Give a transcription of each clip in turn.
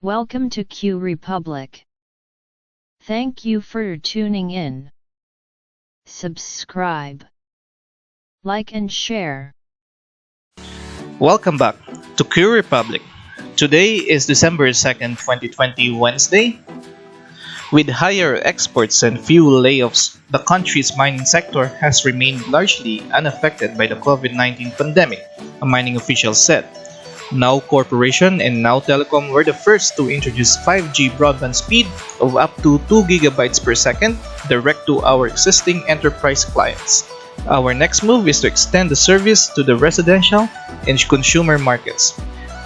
Welcome to Q Republic. Thank you for tuning in. Subscribe, like and share. Welcome back to Q Republic. Today is December 2nd, 2020, Wednesday. With higher exports and few layoffs, the country's mining sector has remained largely unaffected by the COVID-19 pandemic, a mining official said. Now Corporation and Now Telecom were the first to introduce 5G broadband speed of up to 2 gigabytes per second direct to our existing enterprise clients. Our next move is to extend the service to the residential and consumer markets.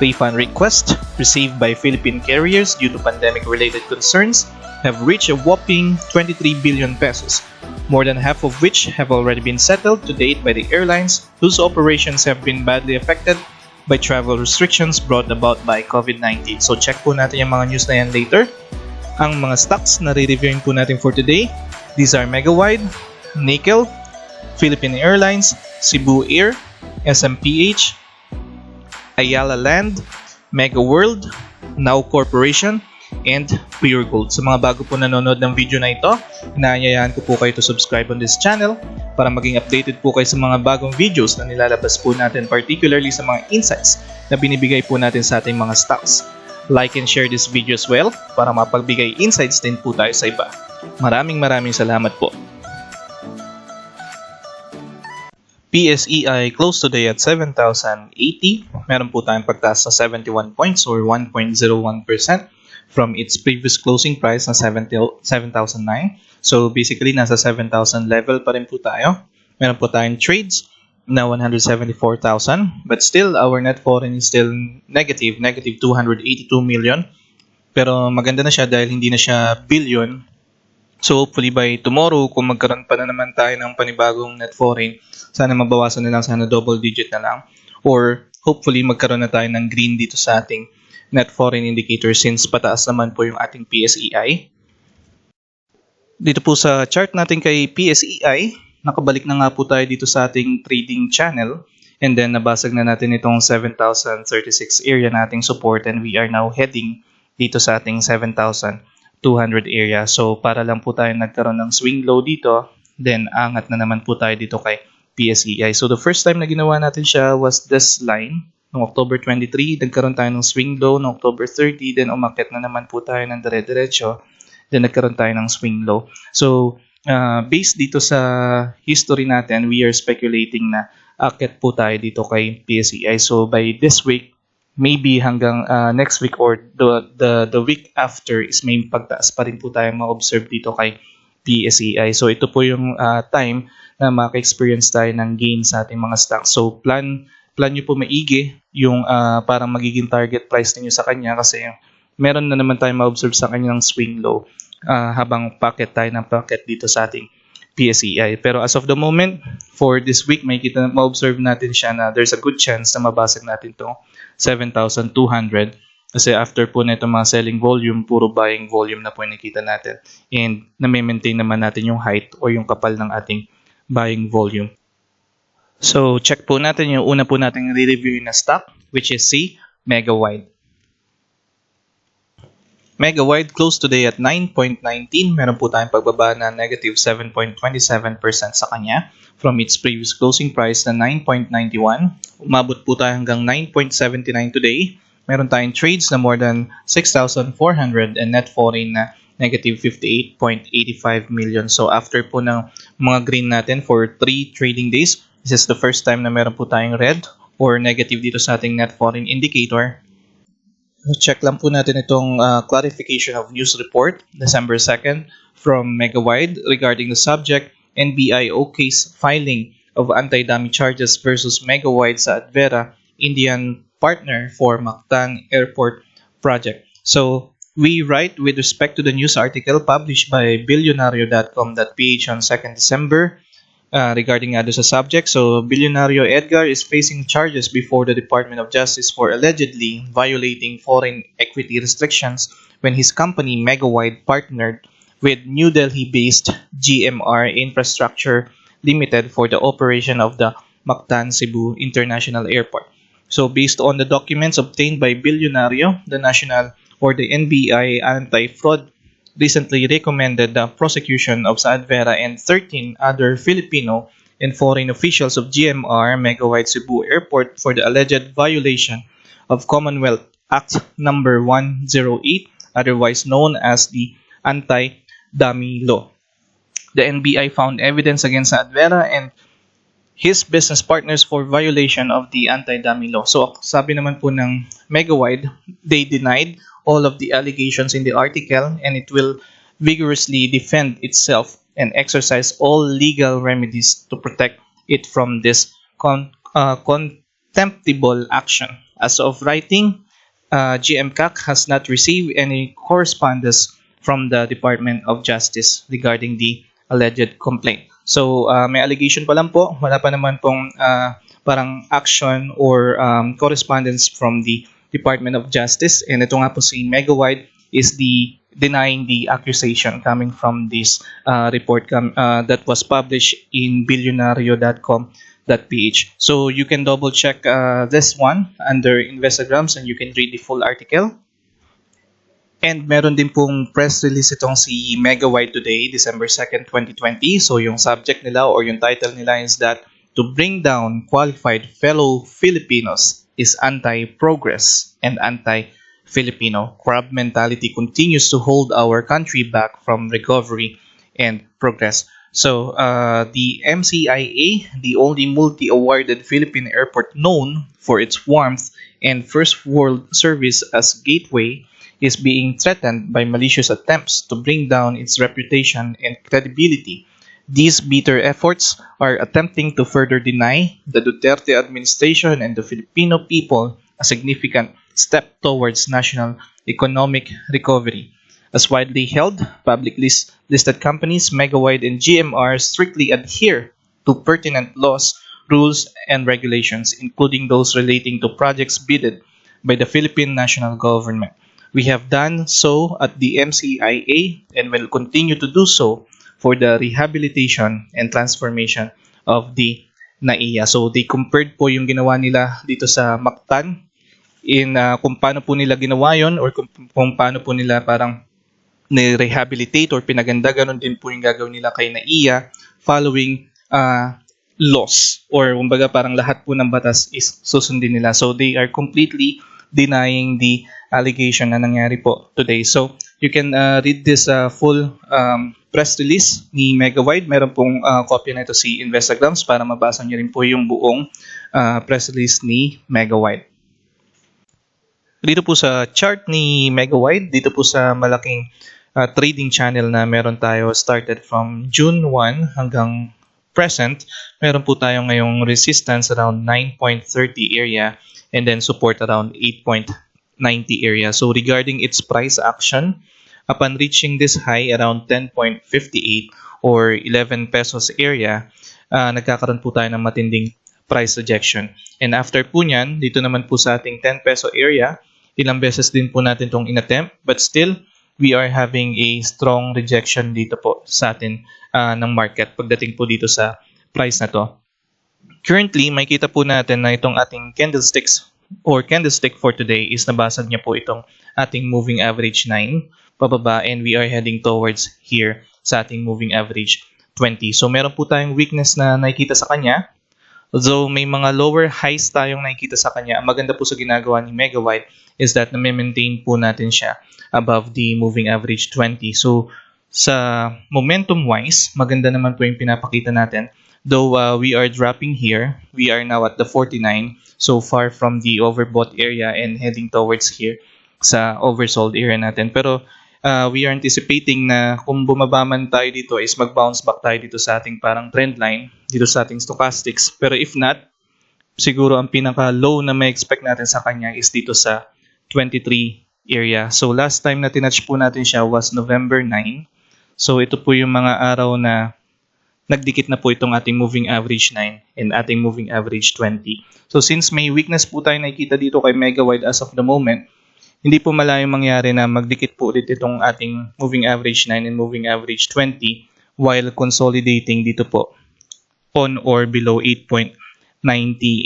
Refund requests received by Philippine carriers due to pandemic-related concerns have reached a whopping 23 billion pesos, more than half of which have already been settled to date by the airlines whose operations have been badly affected by travel restrictions brought about by COVID-19. So check po natin yung mga news na yan later. Ang mga stocks na re-reviewin po natin for today, these are Megawide, Nickel, Philippine Airlines, Cebu Air, SMPH, Ayala Land, Mega World, Now Corporation, and Pure Gold. Sa mga bago po nanonood ng video na ito, inaanyayahan ko po kayo to subscribe on this channel para maging updated po kayo sa mga bagong videos na nilalabas po natin, particularly sa mga insights na binibigay po natin sa ating mga stocks. Like and share this video as well para mapagbigay insights din po tayo sa iba. Maraming salamat po. PSEI closed today at 7,080. Meron po tayong pagtaas na 71 points or 1.01% from its previous closing price na 7,009. So basically, nasa 7,000 level pa rin po tayo. Meron po tayong trades na 174,000. But still, our net foreign is still negative 282 million. Pero maganda na siya dahil hindi na siya billion. So hopefully by tomorrow, kung magkaroon pa na naman tayo ng panibagong net foreign, sana mabawasan na lang, sana double digit na lang. Or hopefully magkaroon na tayo ng green dito sa ating net foreign indicator since pataas naman po yung ating PSEI. Dito po sa chart natin kay PSEI, nakabalik na nga po tayo dito sa ating trading channel and then nabasag na natin itong 7,036 area nating support and we are now heading dito sa ating 7,200 area. So para lang po tayo nagkaroon ng swing low dito, then angat na naman po tayo dito kay PSEI. So the first time na ginawa natin siya was this line. Noong October 23, nagkaroon tayo ng swing low. Noong October 30, then umakyat na naman po tayo ng dire-diretso. Then nagkaroon tayo ng swing low. So, based dito sa history natin, we are speculating na akyat po tayo dito kay PSEI. So, by this week, maybe hanggang next week or the week after is may pagtaas pa rin po tayo ma-observe dito kay PSEI. So, ito po yung time na maka-experience tayo ng gain sa ating mga stocks. So, plan nyo po maigi yung parang magiging target price niyo sa kanya kasi meron na naman tayo ma-observe sa kanyang swing low habang packet tayo ng packet dito sa ating PSEI. Pero as of the moment, for this week, ma-observe natin siya na there's a good chance na mabasag natin to 7,200 kasi after po na itong mga selling volume, puro buying volume na po nakita natin and na-maintain naman natin yung height o yung kapal ng ating buying volume. So, check po natin yung una po nating re-review na stock, which is si Megawide. Megawide closed today at 9.19. Meron po tayong pagbaba na negative 7.27% sa kanya from its previous closing price na 9.91. Umabot po tayo hanggang 9.79 today. Meron tayong trades na more than 6,400 and net foreign na negative 58.85 million. So, after po ng mga green natin for 3 trading days, this is the first time na meron po tayong red or negative dito sa ating net foreign indicator. Check lang po natin itong clarification of news report, December 2nd, from Megawide regarding the subject, NBIO case filing of anti-dummy charges versus Megawide sa Advera, Indian partner for Mactan Airport project. So, we write with respect to the news article published by Billionario.com.ph on 2nd December, regarding sa subject. So, Billionario Edgar is facing charges before the Department of Justice for allegedly violating foreign equity restrictions when his company Megawide partnered with New Delhi-based GMR Infrastructure Limited for the operation of the Mactan Cebu International Airport. So, based on the documents obtained by Billionario, the national or the NBI Anti-Fraud recently recommended the prosecution of Saadvera and 13 other Filipino and foreign officials of GMR Megawide Cebu Airport for the alleged violation of Commonwealth Act number 108, otherwise known as the Anti-Dummy Law. The NBI found evidence against Saadvera and his business partners for violation of the anti-dummy law. So sabi naman po ng Megawide, they denied all of the allegations in the article and it will vigorously defend itself and exercise all legal remedies to protect it from this contemptible action. As of writing, GMCAC has not received any correspondence from the Department of Justice regarding the alleged complaint. So, may allegation pa lang po. Wala pa naman pong parang action or correspondence from the Department of Justice. And ito nga po si Megawide is denying the accusation coming from this report that was published in billionario.com.ph. So, you can double check this one under Instagrams and you can read the full article. And meron din pong press release itong si Megawide today, December 2nd, 2020. So yung subject nila or yung title nila is that to bring down qualified fellow Filipinos is anti-progress and anti-Filipino. Crab mentality continues to hold our country back from recovery and progress. So the MCIA, the only multi-awarded Philippine airport known for its warmth and first world service as gateway, is being threatened by malicious attempts to bring down its reputation and credibility. These bitter efforts are attempting to further deny the Duterte administration and the Filipino people a significant step towards national economic recovery. As widely held, publicly listed companies, Megawide and GMR strictly adhere to pertinent laws, rules, and regulations, including those relating to projects bidded by the Philippine national government. We have done so at the MCIA and will continue to do so for the rehabilitation and transformation of the NAIA. So they compared po yung ginawa nila dito sa Mactan in kung paano po nila ginawa yon or kung paano po nila parang ni-rehabilitate or pinaganda, ganun din po yung gagawin nila kay NAIA following laws or kumbaga parang lahat po ng batas is susundin nila. So they are completely denying the allegation na nangyari po today. So, you can read this full press release ni Megawide. Meron pong kopya na ito si Instagrams para mabasa niyo rin po yung buong press release ni Megawide. Dito po sa chart ni Megawide, dito po sa malaking trading channel na meron tayo started from June 1 hanggang present, meron po tayo ngayong resistance around 9.30 area and then support around 8.90 area. So regarding its price action, upon reaching this high around 10.58 or 11 pesos area, nagkakaroon po tayo ng matinding price rejection. And after po nyan, dito naman po sa ating 10 peso area, ilang beses din po natin itong inattempt, but still, we are having a strong rejection dito po sa atin ng market pagdating po dito sa price na to. Currently, makikita po natin na itong ating candlesticks or candlestick for today is nabasag niya po itong ating moving average 9 pababa and we are heading towards here sa ating moving average 20. So meron po tayong weakness na nakikita sa kanya. Although may mga lower highs tayong nakikita sa kanya, ang maganda po sa ginagawa ni Megawide is that na-maintain po natin siya above the moving average 20. So sa momentum wise, maganda naman po yung pinapakita natin. Though we are dropping here, we are now at the 49, so far from the overbought area and heading towards here sa oversold area natin. Pero we are anticipating na kung bumaba man tayo dito is mag-bounce back tayo dito sa ating parang trend line, dito sa ating stochastics. Pero if not, siguro ang pinaka-low na may expect natin sa kanya is dito sa 23 area. So last time na tinouch po natin siya was November 9. So ito po yung mga araw na nagdikit na po itong ating moving average 9 and ating moving average 20. So since may weakness po tayo nakikita dito kay Megawide as of the moment, hindi po malayong mangyari na magdikit po ulit itong ating moving average 9 and moving average 20 while consolidating dito po on or below 8.90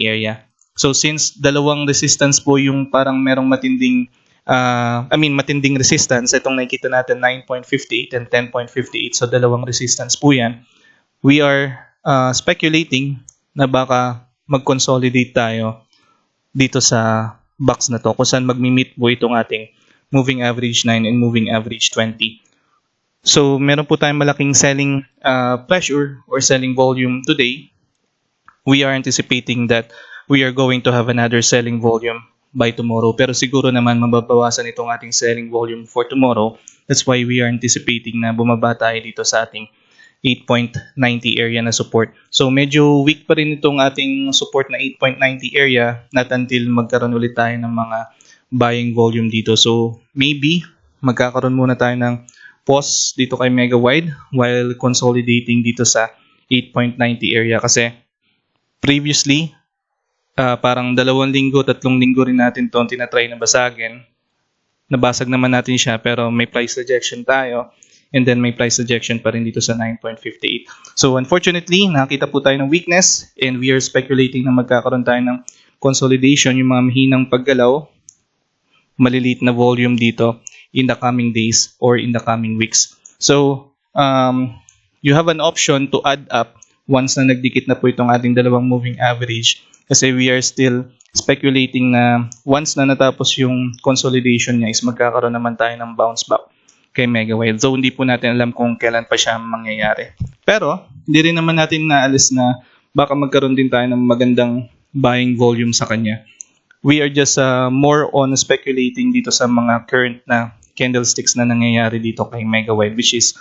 area. So since dalawang resistance po yung parang merong matinding matinding resistance. Itong nakikita natin 9.58 and 10.58. So dalawang resistance po yan. We are speculating na baka mag-consolidate tayo dito sa box na to kung saan magmi-meet po itong ating moving average 9 and moving average 20. So meron po tayong malaking selling pressure or selling volume today. We are anticipating that we are going to have another selling volume by tomorrow. Pero siguro naman mababawasan itong ating selling volume for tomorrow. That's why we are anticipating na bumaba tayo dito sa ating 8.90 area na support. So medyo weak pa rin itong ating support na 8.90 area, not until magkaroon ulit tayo ng mga buying volume dito. So maybe magkakaroon muna tayo ng pause dito kay Mega Wide while consolidating dito sa 8.90 area kasi previously, parang 2 linggo, 3 linggo rin natin ito tinatry na basagin. Nabasag naman natin siya pero may price rejection tayo and then may price rejection pa rin dito sa 9.58. So unfortunately, nakita po tayo ng weakness and we are speculating na magkakaroon tayo ng consolidation, yung mga mahinang paggalaw, maliliit na volume dito in the coming days or in the coming weeks. So you have an option to add up once na nagdikit na po itong ating dalawang moving average kasi we are still speculating na once na natapos yung consolidation niya is magkakaroon naman tayo ng bounce back kay Mega Wide. So hindi po natin alam kung kailan pa siya mangyayari. Pero hindi rin naman natin naalis na baka magkaroon din tayo ng magandang buying volume sa kanya. We are just more on speculating dito sa mga current na candlesticks na nangyayari dito kay Mega Wide, which is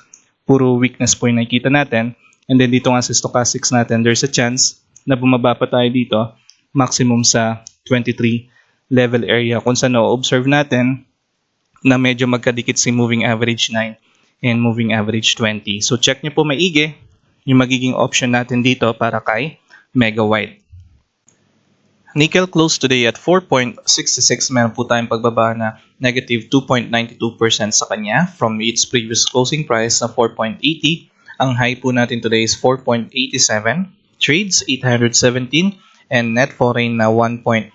puro weakness po yung nakikita natin. And then dito nga sa stochastics natin, there's a chance na bumaba pa tayo dito maximum sa 23 level area kung saan na-observe natin na medyo magkadikit si moving average 9 and moving average 20. So check nyo po maigi yung magiging option natin dito para kay Mega Wide. Nickel closed today at 4.66. Meron po tayong pagbaba na negative 2.92% sa kanya from its previous closing price na 4.80. Ang high po natin today is 4.87, trades 817, and net foreign na 1.6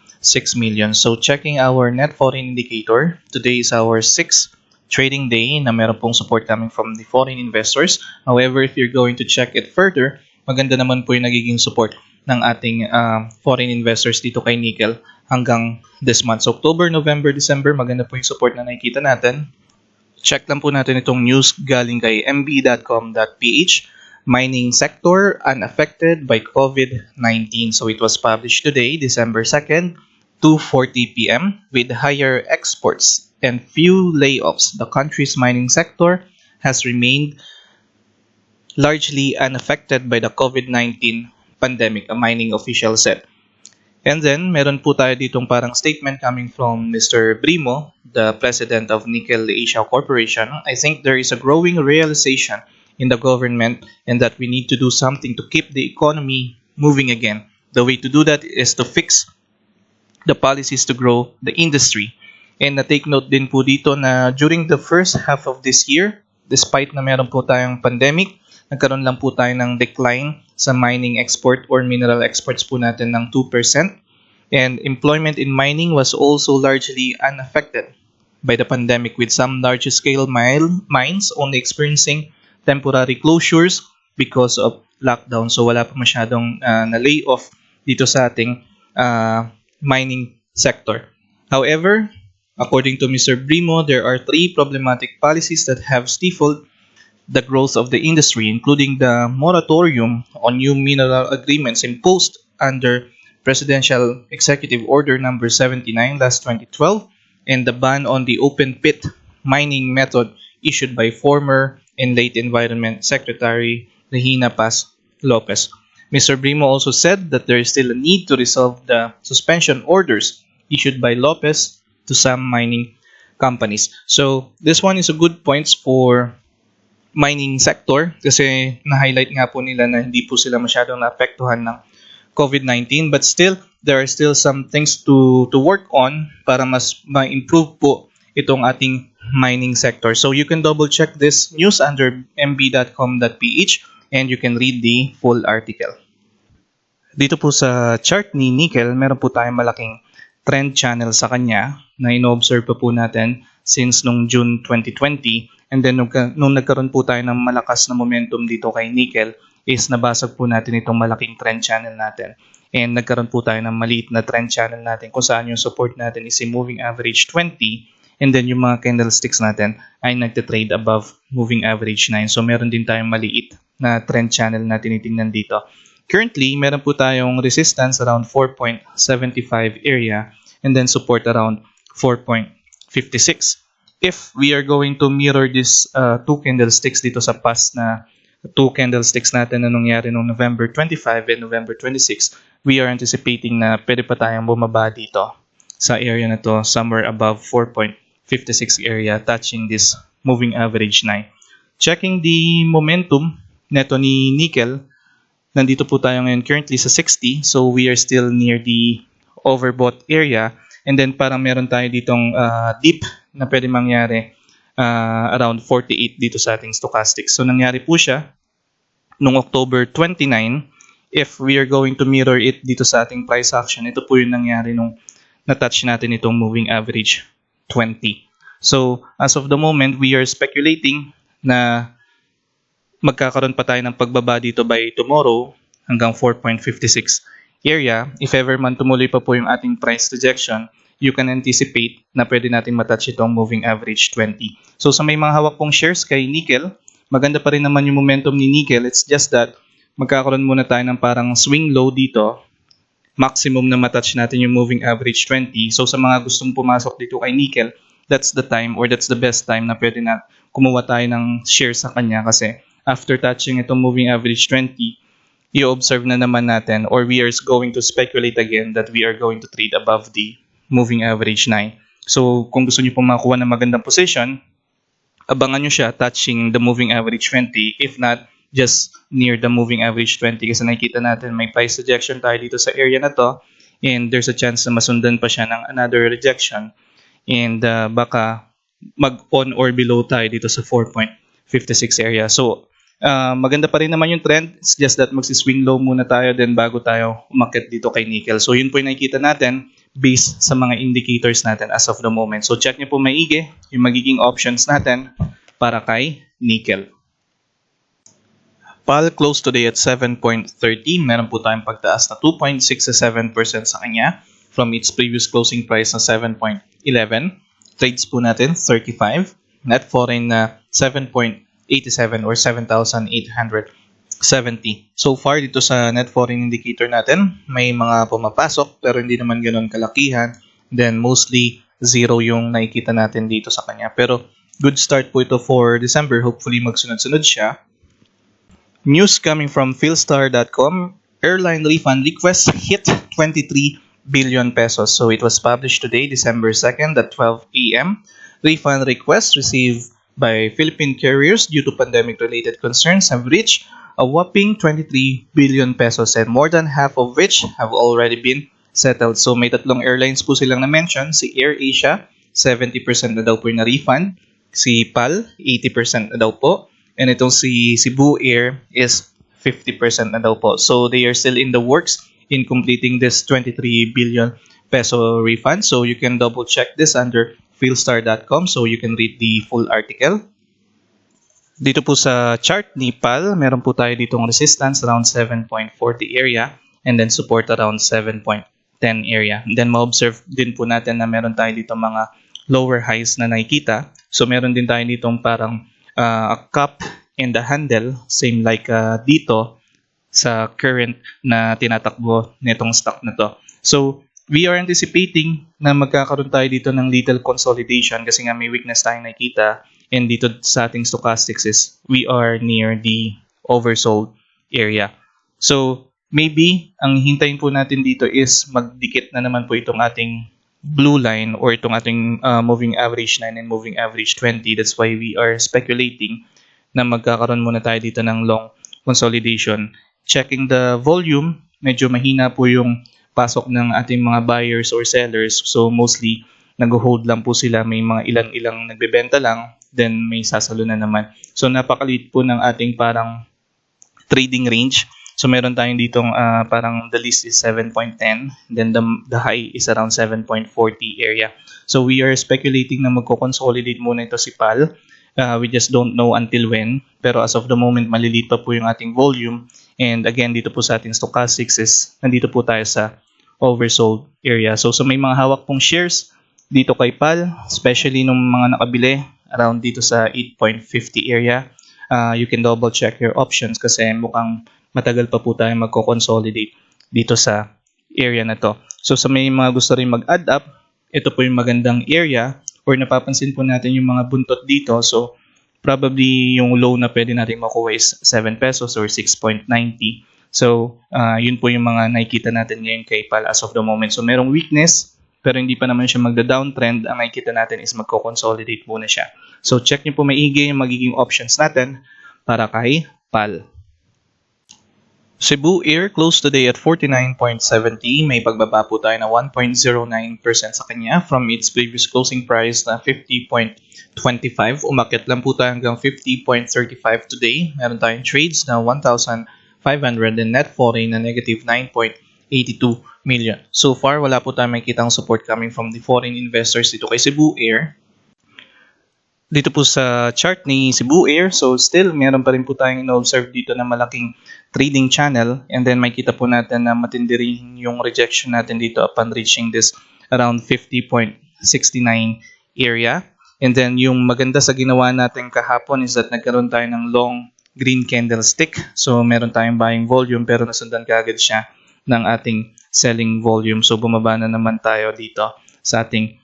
million. So checking our net foreign indicator, today is our 6th trading day na meron pong support coming from the foreign investors. However, if you're going to check it further, maganda naman po yung nagiging support ng ating foreign investors dito kay Nickel hanggang this month. So October, November, December, maganda po yung support na nakikita natin. Check lang po natin itong news galing kay mb.com.ph. Mining sector unaffected by COVID-19. So it was published today, December 2nd, 2:40 p.m. With higher exports and few layoffs, the country's mining sector has remained largely unaffected by the COVID-19 pandemic, a mining official said. And then, meron po tayo ditong parang statement coming from Mr. Brimo, the president of Nickel Asia Corporation. I think there is a growing realization in the government and that we need to do something to keep the economy moving again. The way to do that is to fix the policies to grow the industry. And na-take note din po dito na during the first half of this year, despite na meron po tayong pandemic, nagkaroon lang po tayo ng decline sa mining export or mineral exports po natin ng 2%. And employment in mining was also largely unaffected by the pandemic, with some large-scale mines only experiencing temporary closures because of lockdown. So wala pa masyadong na-layoff dito sa ating mining sector. However, according to Mr. Brimo, there are 3 problematic policies that have stifled the growth of the industry, including the moratorium on new mineral agreements imposed under Presidential Executive Order number 79 last 2012 and the ban on the open pit mining method issued by former and late Environment Secretary Regina Paz Lopez. Mr. Brimo also said that there is still a need to resolve the suspension orders issued by Lopez to some mining companies. So this one is a good points for mining sector kasi na-highlight nga po nila na hindi po sila masyadong naapektuhan ng COVID-19, but still there are still some things to work on para mas ma-improve po itong ating mining sector. So you can double check this news under mb.com.ph and you can read the full article. Dito po sa chart ni Nickel, meron po tayong malaking trend channel sa kanya na ino-observe pa po natin since nung June 2020. And then nung nagkaroon po tayo ng malakas na momentum dito kay nickel is nabasag po natin itong malaking trend channel natin. And nagkaroon po tayo ng maliit na trend channel natin kung saan yung support natin is si moving average 20. And then yung mga candlesticks natin ay nagte-trade above moving average 9. So meron din tayong maliit na trend channel na tinitingnan dito. Currently, meron po tayong resistance around 4.75 area and then support around 4.56. If we are going to mirror this two candlesticks dito sa past na two candlesticks natin na nangyari noong November 25 and November 26, we are anticipating na pwede pa tayong bumaba dito sa area na to somewhere above 4.56 area touching this moving average 9. Checking the momentum neto ni nickel, nandito po tayo ngayon currently sa 60, so we are still near the overbought area. And then parang meron tayo ditong dip na pwede mangyari around 48 dito sa ating stochastics. So nangyari po siya noong October 29. If we are going to mirror it dito sa ating price action, ito po yung nangyari nung na-touch natin itong moving average 20. So as of the moment, we are speculating na magkakaroon pa tayo ng pagbaba dito by tomorrow hanggang 4.56 area. If ever man tumuloy pa po yung ating price rejection, you can anticipate na pwede natin matouch itong moving average 20. So sa may mga hawak pong shares kay nickel, maganda pa rin naman yung momentum ni nickel. It's just that magkakaroon muna tayo ng parang swing low dito. Maximum na matouch natin yung moving average 20. So sa mga gustong pumasok dito kay nickel, that's the time or that's the best time na pwede na kumuha tayo ng shares sa kanya kasi after touching itong moving average 20, i-observe na naman natin or we are going to speculate again that we are going to trade above the moving average 9. So kung gusto niyo pong makuha ng magandang position, abangan nyo siya touching the moving average 20. If not, just near the moving average 20 kasi nakikita natin may price rejection tayo dito sa area na to and there's a chance na masundan pa siya ng another rejection and baka mag-on or below tayo dito sa 4.56 area. So maganda pa rin naman yung trend. It's just that magsiswing low muna tayo then bago tayo umakyat dito kay nickel. So yun po yung nakikita natin based sa mga indicators natin as of the moment. So check nyo po maigi yung magiging options natin para kay nickel. PAL closed today at 7.30. Meron po tayong pagtaas na 2.67% sa kanya from its previous closing price na 7.11. Trades po natin 35. Net foreign na 7.87 or 7,870. So far dito sa net foreign indicator natin, may mga pumapasok pero hindi naman ganoon kalakihan. Then mostly zero yung nakikita natin dito sa kanya. Pero good start po ito for December. Hopefully magsunod-sunod siya. News coming from Philstar.com. Airline refund request hit 23 billion pesos. So it was published today, December 2nd at 12 a.m. Refund requests received by Philippine carriers due to pandemic-related concerns have reached a whopping 23 billion pesos and more than half of which have already been settled. So may tatlong airlines po silang na-mention. Si AirAsia, 70% na daw po yung na-refund. Si PAL, 80% na daw po. And itong si Cebu Air is 50% na daw po. So they are still in the works in completing this 23 billion peso refund. So you can double check this under Philstar.com so you can read the full article. Dito po sa chart ni PAL, meron po tayo ditong resistance around 7.40 area and then support around 7.10 area. And then ma-observe din po natin na meron tayo dito mga lower highs na nakikita. So meron din tayo ditong parang a cup and a handle, same like dito sa current na tinatakbo nitong stock na to. So we are anticipating na magkakaroon tayo dito ng little consolidation kasi nga may weakness tayong nakikita and dito sa ating stochastics is we are near the oversold area. So maybe ang hintayin po natin dito is magdikit na naman po itong ating blue line or itong ating moving average 9 and moving average 20. That's why we are speculating na magkakaroon muna tayo dito ng long consolidation. Checking the volume, medyo mahina po yung pasok ng ating mga buyers or sellers. So mostly nag-hold lang po sila, may mga ilang nagbebenta lang, then may sasalo na naman. So napakaliit po ng ating parang trading range. So meron tayong ditong parang the list is 7.10, then the high is around 7.40 area. So we are speculating na magko-consolidate muna ito si PAL. We just don't know until when, pero as of the moment maliliit pa po yung ating volume. And again, dito po sa ating stochastics is nandito po tayo sa oversold area. So may mga hawak pong shares dito kay PAL, especially nung mga nakabili around dito sa 8.50 area. You can double check your options kasi mukhang matagal pa po tayo magko-consolidate dito sa area na to. So sa may mga gusto rin mag-add up, ito po yung magandang area, or napapansin po natin yung mga buntot dito. So probably yung low na pwede natin makuha is 7 pesos or 6.90. So, yun po yung mga nakikita natin ngayon kay PAL as of the moment. So, merong weakness, pero hindi pa naman siya magda-downtrend. Ang nakikita natin is magko-consolidate muna siya. So, check nyo po maigi yung magiging options natin para kay PAL. Cebu Air closed today at 49.70. May pagbaba po tayo na 1.09% sa kanya from its previous closing price na 50.25. Umakyat lang po tayo hanggang 50.35 today. Meron tayong trades na 1,500 and net foreign na negative 9.82 million. So far, wala po tayong makikitang support coming from the foreign investors dito kay Cebu Air. Dito po sa chart ni Cebu Air, so still meron pa rin po tayong ino-observe dito na malaking trading channel, and then makita po natin na matindi rin yung rejection natin dito upon reaching this around 50.69 area. And then yung maganda sa ginawa natin kahapon is that nagkaroon tayo ng long green candlestick. So meron tayong buying volume pero nasundan kaagad siya ng ating selling volume. So bumaba na naman tayo dito sa ating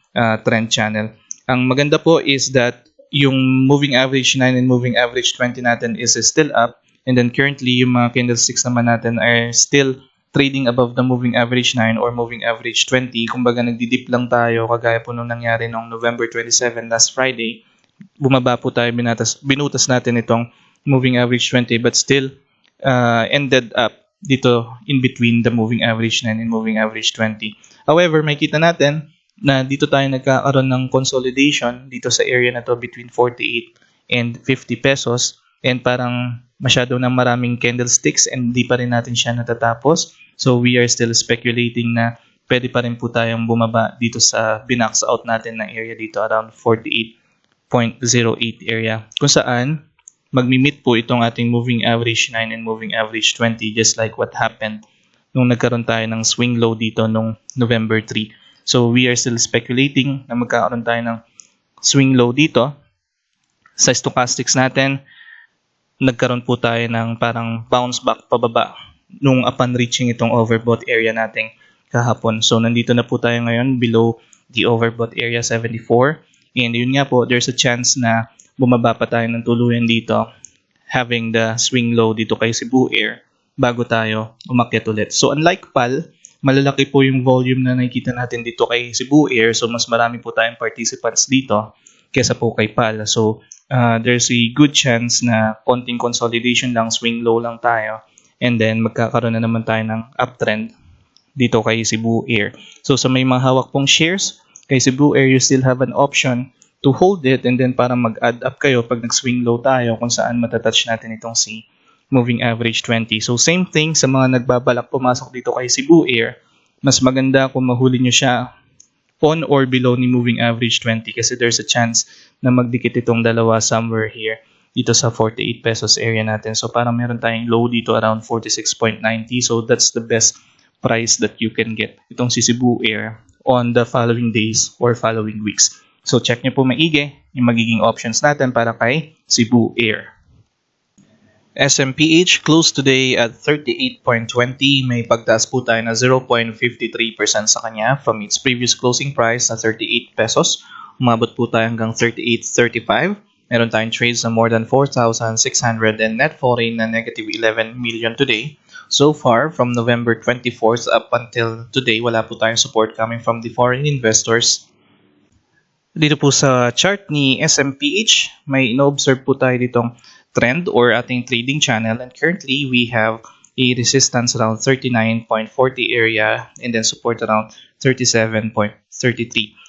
trend channel. Ang maganda po is that yung moving average 9 and moving average 20 natin is still up, and then currently yung mga candlesticks naman natin are still trading above the moving average 9 or moving average 20. Kumbaga nagdidip lang tayo kagaya po nung nangyari noong November 27 last Friday. Bumaba po tayo, binutas natin itong moving average 20 but still ended up dito in between the moving average 9 and moving average 20. However, makita natin na dito tayo nagkakaroon ng consolidation dito sa area na to between 48 and 50 pesos, and parang masyado ng maraming candlesticks and di pa rin natin siya natatapos. So we are still speculating na pwede pa rin po tayong bumaba dito sa binax out natin na area dito around 48.08 area, kung saan magmi-meet po itong ating moving average 9 and moving average 20, just like what happened nung nagkaroon tayo ng swing low dito nung November 3. So we are still speculating na magkakaroon tayo ng swing low dito. Sa stochastics natin, nagkaroon po tayo ng parang bounce back pababa nung upon reaching itong overbought area natin kahapon. So nandito na po tayo ngayon below the overbought area 74. And yun nga po, there's a chance na bumaba pa tayo ng tuluyan dito, having the swing low dito kay Cebu Air bago tayo umakyat ulit. So unlike PAL, malalaki po yung volume na nakikita natin dito kay Cebu Air. So mas marami po tayong participants dito kesa po kay PAL. So there's a good chance na konting consolidation lang, swing low lang tayo, and then magkakaroon na naman tayo ng uptrend dito kay Cebu Air. So sa may mga hawak pong shares kay Cebu Air, you still have an option to hold it, and then para mag-add up kayo pag nag-swing low tayo kung saan matatouch natin itong si moving average 20. So same thing sa mga nagbabalak pumasok dito kay Cebu Air, mas maganda kung mahuli nyo siya on or below ni moving average 20 kasi there's a chance na magdikit itong dalawa somewhere here dito sa 48 pesos area natin. So parang meron tayong low dito around 46.90. So that's the best price that you can get itong si Cebu Air on the following days or following weeks. So check nyo po maigi yung magiging options natin para kay Cebu Air. SMPH closed today at 38.20. May pagtaas po tayo na 0.53% sa kanya from its previous closing price na 38 pesos. Umabot po tayo hanggang 38.35. Meron tayong trades na more than 4,600 and net foreign na negative 11 million today. So far, from November 24th up until today, wala po tayong support coming from the foreign investors. Dito po sa chart ni SMPH, may ino-observe po tayo ditong trend or ating trading channel, and currently we have a resistance around 39.40 area and then support around 37.33.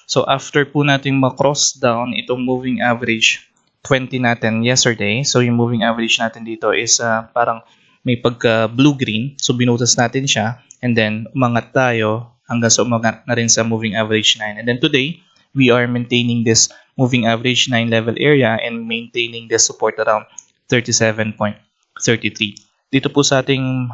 So after po natin ma-cross down itong moving average 20 natin yesterday, so yung moving average natin dito is parang may pagka blue-green. So binutas natin siya and then umangat tayo hanggang sa umangat na rin sa moving average 9. And then today, we are maintaining this moving average 9 level area and maintaining the support around 37.33. Dito po sa ating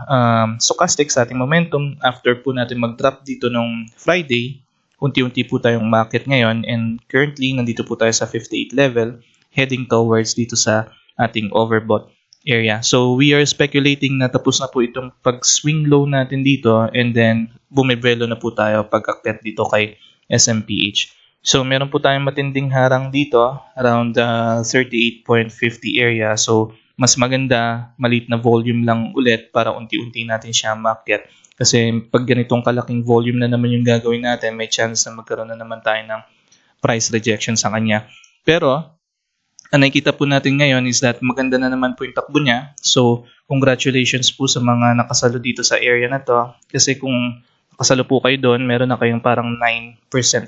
stochastic, sa ating momentum, after po natin mag-drop dito nung Friday, unti-unti po tayong market ngayon and currently nandito po tayo sa 58 level heading towards dito sa ating overbought area. So we are speculating na tapos na po itong pag-swing low natin dito and then bumibelo na po tayo pag-akyat dito kay SMPH. So meron po tayong matinding harang dito around 38.50 area. So mas maganda maliit na volume lang ulit para unti-unti natin siya maakyat. Kasi pag ganitong kalaking volume na naman yung gagawin natin, may chance na magkaroon na naman tayo ng price rejection sa kanya. Pero, ang nakikita po natin ngayon is that maganda na naman po yung takbo niya. So, congratulations po sa mga nakasalo dito sa area na to. Kasi kung nakasalo po kayo doon, meron na kayong parang 9%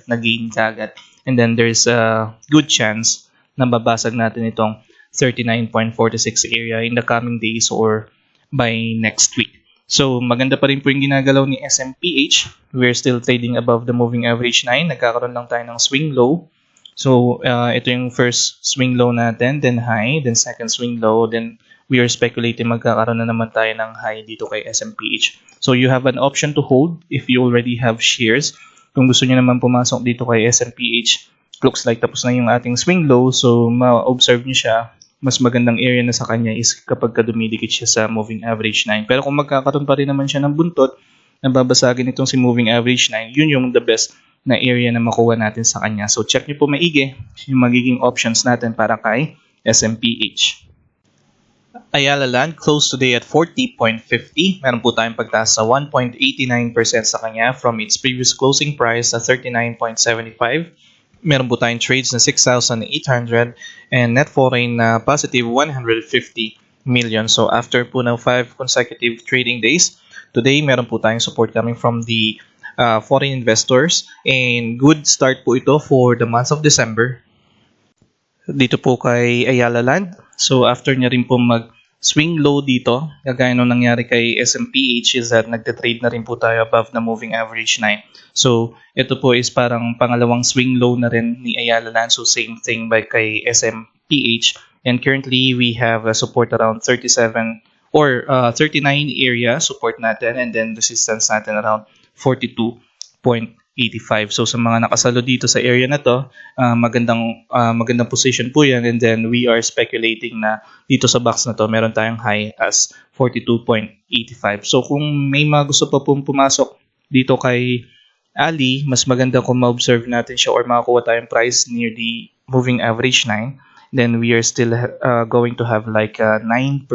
na gain kagad. And then there's a good chance na babasag natin itong 39.46 area in the coming days or by next week. So, maganda pa rin po yung ginagalaw ni SMPH. We're still trading above the moving average 9. Nagkakaroon lang tayo ng swing low. So, ito yung first swing low natin, then high, then second swing low, then we are speculating magkakaroon na naman tayo ng high dito kay SMPH. So, you have an option to hold if you already have shares. Kung gusto niyo naman pumasok dito kay SMPH, looks like tapos na yung ating swing low. So, ma-observe niyo siya. Mas magandang area na sa kanya is kapag dumidikit siya sa moving average 9. Pero kung magkakaroon pa rin naman siya ng buntot, nababasagin itong si moving average 9, yun yung the best na area na makuha natin sa kanya. So check nyo po maigi yung magiging options natin para kay SMPH. Ayala Land closed today at 40.50. Meron po tayong pagtaas sa 1.89% sa kanya from its previous closing price na 39.75. Meron po tayong trades na 6,800 and net foreign na positive 150 million. So after po ng 5 consecutive trading days, today meron po tayong support coming from the foreign investors and good start po ito for the month of December. Dito po kay Ayala Land. So after niya rin po mag-swing low dito, kagaya nung nangyari kay SMPH is that nagte-trade na rin po tayo above the moving average 9. So, ito po is parang pangalawang swing low na rin ni Ayala Land. So, same thing by kay SMPH. And currently, we have a support around 37 or 39 area support natin and then resistance natin around 42.85. So, sa mga nakasalo dito sa area na to, magandang position po yan. And then, we are speculating na dito sa box na to, meron tayong high as 42.85. So, kung may mga gusto pa pong pumasok dito kay Ali, mas maganda kung ma-observe natin siya or makakuha tayong price near the moving average 9. Then we are still going to have like a 9%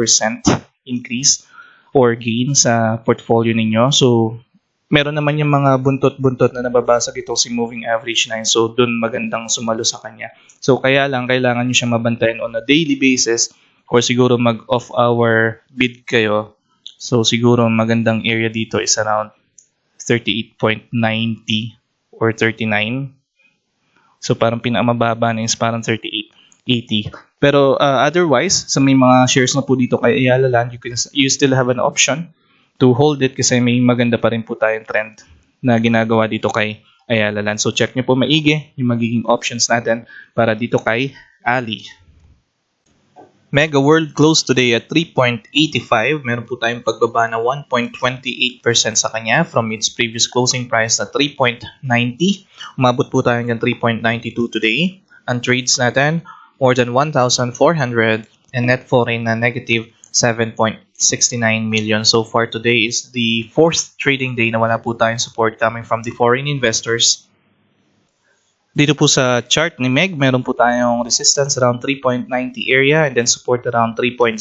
increase or gain sa portfolio ninyo. So, meron naman yung mga buntot-buntot na nababasag itong si moving average 9. So, dun magandang sumalo sa kanya. So, kaya lang, kailangan nyo siya mabantayan on a daily basis or siguro mag-off hour bid kayo. So, siguro magandang area dito is around 38.90 or 39. So parang pinakamababa na is parang 38.80. Pero otherwise, sa may mga shares na po dito kay Ayala Land, you still have an option to hold it kasi may maganda pa rin po tayong trend na ginagawa dito kay Ayala Land. So check nyo po maigi yung magiging options natin para dito kay Ali. Mega World closed today at 3.85. Meron po tayong pagbaba na 1.28% sa kanya from its previous closing price na 3.90. Umabot po tayo hanggang 3.92 today. Ang trades natin, more than 1,400 and net foreign na negative 7.69 million. So far today is the 4th trading day na wala po tayong support coming from the foreign investors. Dito po sa chart ni Meg, meron po tayong resistance around 3.90 area and then support around 3.74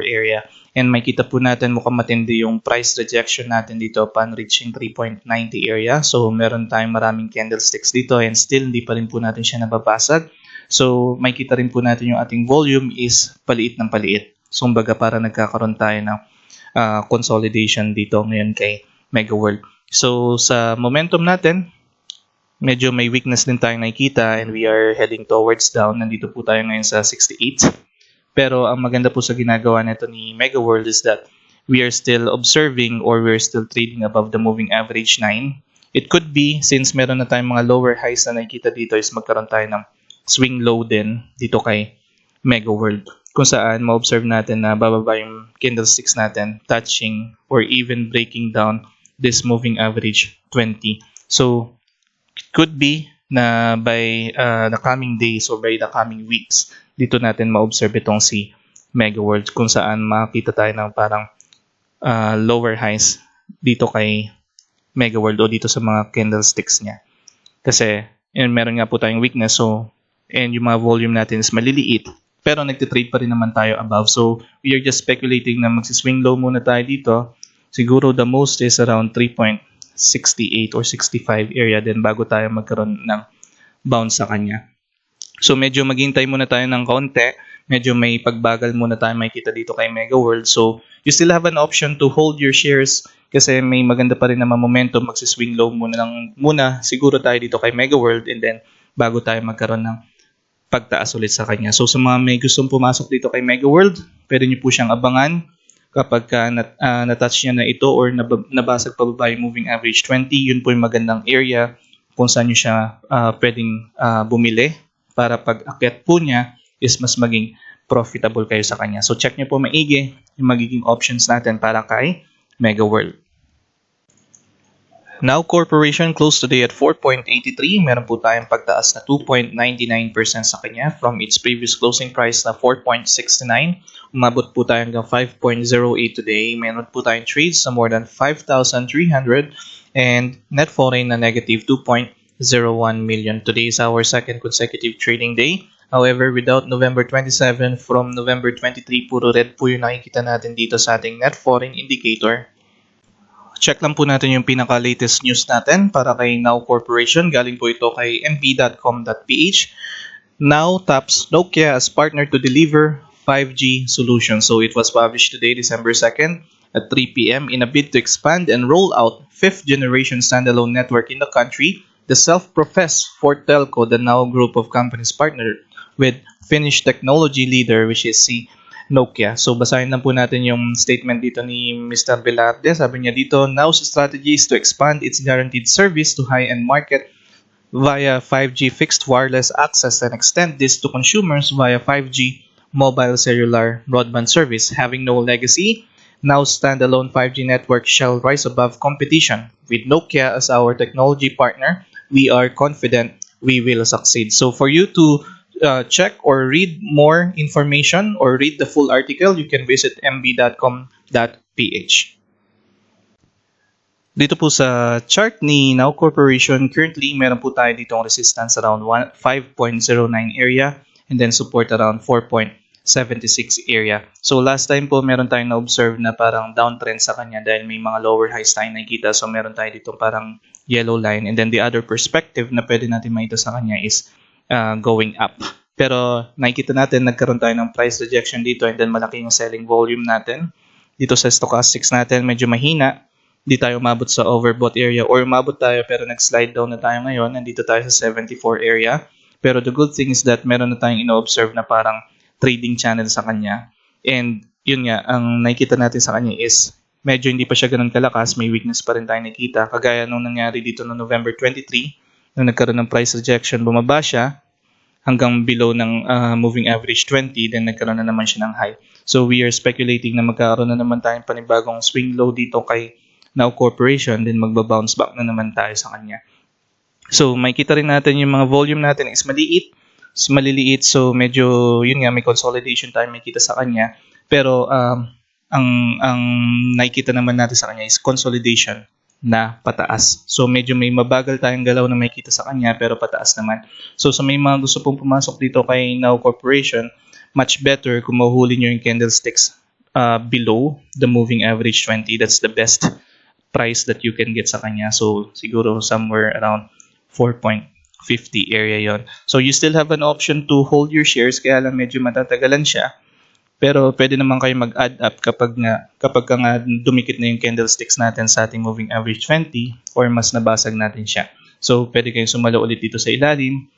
area. And makita po natin mukhang matindi yung price rejection natin dito upon reaching 3.90 area. So meron tayong maraming candlesticks dito and still hindi pa rin po natin siya nababasag. So makita rin po natin yung ating volume is paliit ng paliit. So kumbaga para nagkakaroon tayo ng consolidation dito ngayon kay Mega World. So sa momentum natin, medyo may weakness din tayong nakikita and we are heading towards down. Nandito po tayo ngayon sa 68. Pero ang maganda po sa ginagawa nito ni Mega World is that we are still observing or we're still trading above the moving average 9. It could be, since meron na tayong mga lower highs na nakikita dito, is magkaroon tayo ng swing low din dito kay Mega World, kung saan ma-observe natin na bababa yung candlesticks natin, touching or even breaking down this moving average 20. So, it could be na by the coming days or by the coming weeks, dito natin ma-observe itong si Mega World, kung saan makita tayo ng parang lower highs dito kay Mega World o dito sa mga candlesticks niya. Kasi meron nga po tayong weakness, so and yung mga volume natin is maliliit, pero nagtitrade pa rin naman tayo above. So we are just speculating na magsiswing low muna tayo dito. Siguro the most is around 3.68 or 65 area din bago tayo magkaroon ng bounce sa kanya. So medyo maghintay muna tayo ng konti. Medyo may pagbagal muna tayo makikita dito kay Mega World. So you still have an option to hold your shares kasi may maganda pa rin naman momentum. Magsiswing low muna siguro tayo dito kay Mega World, and then bago tayo magkaroon ng pagtaas ulit sa kanya. So sa mga may gustong pumasok dito kay Mega World, pwede nyo po siyang abangan kapag natouch niya na ito or nabasag pababa yung moving average 20. Yun po yung magandang area kung saan nyo siya pwedeng bumili para pag akyat po niya is mas maging profitable kayo sa kanya. So check nyo po maigi yung magiging options natin para kay Mega World. Now Corporation closed today at 4.83. Meron po tayong pagtaas na 2.99% sa kanya from its previous closing price na 4.69. Umabot po tayo hanggang 5.08 today. Meron po tayong trades na more than 5,300 and net foreign na negative 2.01 million. Today is our second consecutive trading day. However, without November 27, from November 23, puro red po yung nakikita natin dito sa ating net foreign indicator. Check lang po natin yung pinaka-latest news natin para kay Now Corporation. Galing po ito kay mp.com.ph. Now taps Nokia as partner to deliver 5G solutions. So it was published today, December 2nd at 3 p.m. in a bid to expand and roll out 5th generation standalone network in the country. The self-professed Fort Telco, the Now group of companies, partnered with Finnish technology leader which is si Nokia. So basahin lang po natin yung statement dito ni Mr. Velarde. Sabi niya dito, Now's strategy is to expand its guaranteed service to high-end market via 5G fixed wireless access and extend this to consumers via 5G mobile cellular broadband service. Having no legacy, Now's standalone 5G network shall rise above competition. With Nokia as our technology partner, we are confident we will succeed. So for you to check or read more information or read the full article, you can visit mb.com.ph. Dito po sa chart ni Now Corporation, currently meron po tayo dito ang resistance around 5.09 area and then support around 4.76 area. So last time po meron tayong na-observe na parang downtrend sa kanya dahil may mga lower highs tayong nakikita. So meron tayo dito parang yellow line, and then the other perspective na pwede natin makita sa kanya is going up. Pero nakikita natin nagkaroon tayo ng price rejection dito, and then malaki yung selling volume natin. Dito sa stochastics natin medyo mahina. Di tayo umabot sa overbought area, or umabot tayo pero nag-slide down na tayo ngayon. Nandito tayo sa 74 area. Pero the good thing is that meron na tayong ino-observe na parang trading channel sa kanya. And yun nga, ang nakikita natin sa kanya is medyo hindi pa siya ganun kalakas. May weakness pa rin tayo nakita. Kagaya nung nangyari dito no November 23, nung nagkaroon ng price rejection, bumaba siya hanggang below ng moving average 20, then nagkaroon na naman siya ng high. So we are speculating na magkakaroon na naman tayong panibagong swing low dito kay Now Corporation, then magbabounce back na naman tayo sa kanya. So makikita rin natin yung mga volume natin is maliliit, so medyo yun nga, may consolidation tayo makikita sa kanya. Pero ang nakikita naman natin sa kanya is consolidation na pataas. So medyo may mabagal tayong galaw na makikita sa kanya, pero pataas naman. So sa may mga gusto pong pumasok dito kay Now Corporation, much better kung mahuhuli nyo yung candlesticks below the moving average 20. That's the best price that you can get sa kanya. So siguro somewhere around 4.50 area yon. So you still have an option to hold your shares, kaya lang medyo matatagalan siya. Pero pwede naman kayo mag-add up kapag nga dumikit na yung candlesticks natin sa ating moving average 20 or mas nabasag natin siya. So pwede kayong sumalo ulit dito sa ilalim.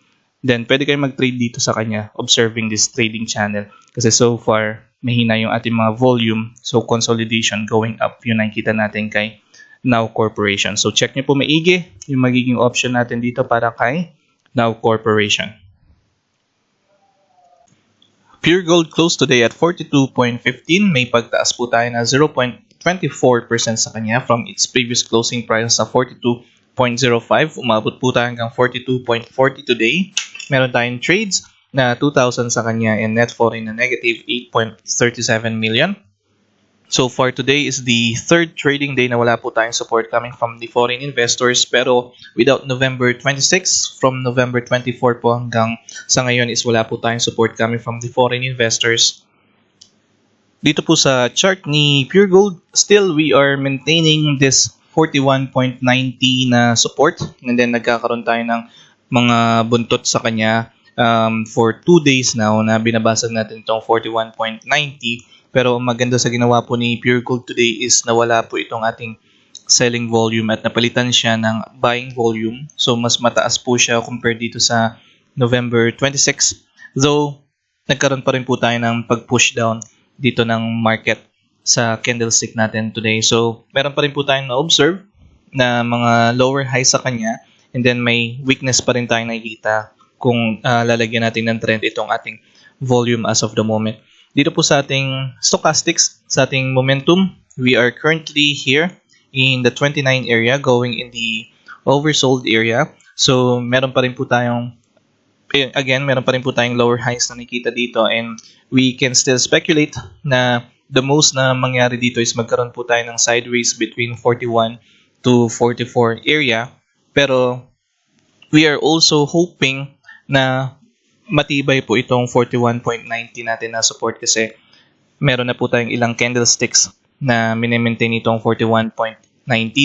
Then pwede kayong mag-trade dito sa kanya observing this trading channel. Kasi so far, mahina yung ating mga volume. So consolidation going up yung nakikita natin kay Now Corporation. So check nyo po maigi yung magiging option natin dito para kay Now Corporation. Pure Gold closed today at 42.15. May pagtaas po tayo na 0.24% sa kanya from its previous closing price sa 42.05. Umabot po tayo hanggang 42.40 today. Meron tayong trades na 2,000 sa kanya and net foreign na negative 8.37 million. So far today is the third trading day na wala po tayong support coming from the foreign investors, pero without November 26, from November 24 po hanggang sa ngayon is wala po tayong support coming from the foreign investors. Dito po sa chart ni Pure Gold, still we are maintaining this 41.90 na support, and then nagkakaroon tayo ng mga buntot sa kanya for 2 days now na binabasag natin itong 41.90. Pero maganda sa ginawa po ni Pure Gold today is nawala po itong ating selling volume at napalitan siya ng buying volume. So mas mataas po siya compared dito sa November 26. Though nagkaroon pa rin po tayo ng pag-push down dito ng market sa candlestick natin today. So meron pa rin po tayong na-observe na mga lower high sa kanya, and then may weakness pa rin tayong nakikita kung lalagyan natin ng trend itong ating volume as of the moment. Dito po sa ating stochastics, sa ating momentum, we are currently here in the 29 area going in the oversold area. So meron pa rin po tayong lower highs na nakikita dito, and we can still speculate na the most na mangyari dito is magkaroon po tayo ng sideways between 41 to 44 area. Pero we are also hoping na matibay po itong 41.90 natin na support kasi meron na po tayong ilang candlesticks na mini-maintain itong 41.90,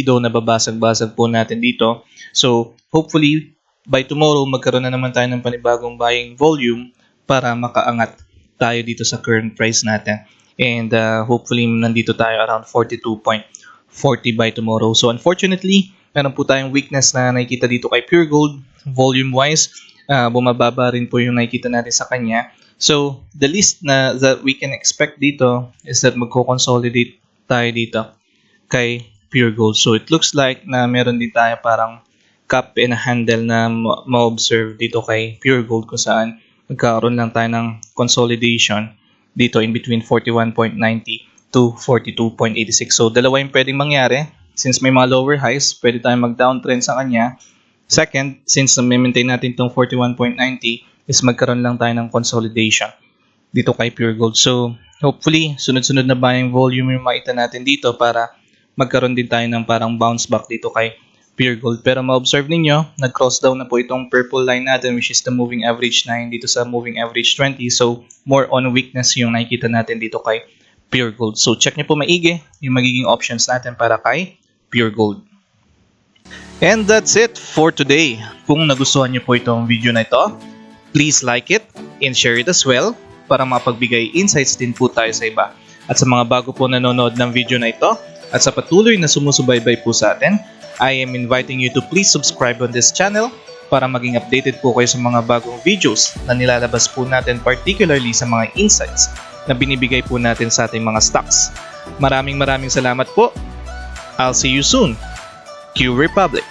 though nababasag-basag po natin dito. So hopefully by tomorrow magkaroon na naman tayo ng panibagong buying volume para makaangat tayo dito sa current price natin, and hopefully nandito tayo around 42.40 by tomorrow. So unfortunately meron po tayong weakness na nakikita dito kay Pure Gold volume wise. Bumababa rin po yung nakikita natin sa kanya. So, the least na that we can expect dito is that magko-consolidate tayo dito kay Pure Gold. So, it looks like na meron din tayo parang cup and handle na ma-observe dito kay Pure Gold, kung saan magkakaroon lang tayo ng consolidation dito in between 41.90 to 42.86. So, dalawa yung pwedeng mangyari. Since may mga lower highs, pwede tayong mag-downtrend sa kanya. Second, since na-maintain natin itong 41.90, is magkaroon lang tayo ng consolidation dito kay Pure Gold. So, hopefully, sunod-sunod na buying volume yung makita natin dito para magkaroon din tayo ng parang bounce back dito kay Pure Gold. Pero ma-observe ninyo, nag-cross down na po itong purple line natin, which is the moving average 9 dito sa moving average 20. So, more on weakness yung nakikita natin dito kay Pure Gold. So, check nyo po maigi yung magiging options natin para kay Pure Gold. And that's it for today. Kung nagustuhan nyo po itong video na ito, please like it and share it as well para mapagbigay insights din po tayo sa iba. At sa mga bago po nanonood ng video na ito at sa patuloy na sumusubaybay po sa atin, I am inviting you to please subscribe on this channel para maging updated po kayo sa mga bagong videos na nilalabas po natin, particularly sa mga insights na binibigay po natin sa ating mga stocks. Maraming salamat po. I'll see you soon. Q Republic.